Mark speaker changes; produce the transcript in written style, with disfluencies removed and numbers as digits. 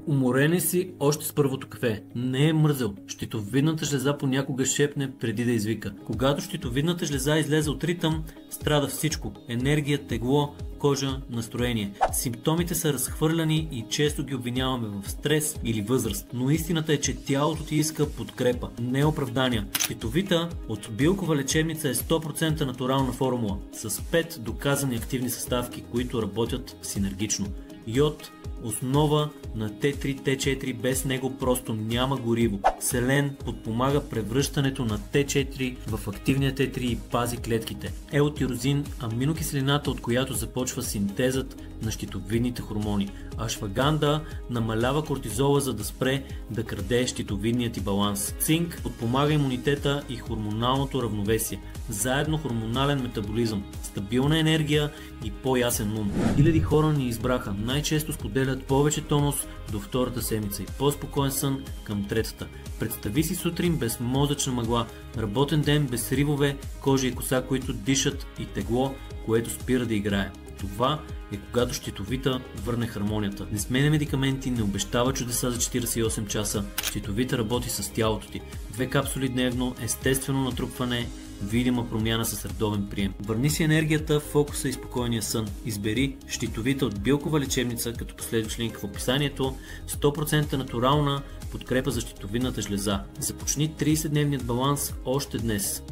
Speaker 1: Уморен си още с първото кафе. Не е мързел. Щитовидната жлеза понякога шепне преди да извика. Когато щитовидната жлеза излезе от ритъм, страда всичко. Енергия, тегло, кожа, настроение. Симптомите са разхвърляни и често ги обвиняваме в стрес или възраст. Но истината е, че тялото ти иска подкрепа, не оправдания. Щитовита от Билкова лечебница е 100% натурална формула, с 5 доказани активни съставки, които работят синергично. Йод, основа на Т3, Т4, без него просто няма гориво. Селен подпомага превръщането на Т4 в активния Т3 и пази клетките. Елтирозин, аминокиселината, от която започва синтезът на щитовидните хормони. Ашваганда намалява кортизола, за да спре да краде щитовидният ти баланс. Цинк подпомага имунитета и хормоналното равновесие. Заедно хормонален метаболизъм, стабилна енергия и по-ясен ум. Хиляди хора ни избраха. Най-често споделят повече тонус до втората седмица и по-спокоен сън към третата. Представи си сутрин без мозъчна мъгла, работен ден без ривове, кожа и коса, които дишат, и тегло, което спира да играе. Това е когато щитовита върне хармонията. Не сменя медикаменти, не обещава чудеса за 48 часа. Щитовита работи с тялото ти. 2 капсули дневно, естествено натрупване, видима промяна с редовен прием. Върни си енергията, фокуса и спокойния сън. Избери щитовита от Билкова лечебница, като последваш линк в описанието. 100% натурална подкрепа за щитовидната жлеза. Започни 30-дневният баланс още днес.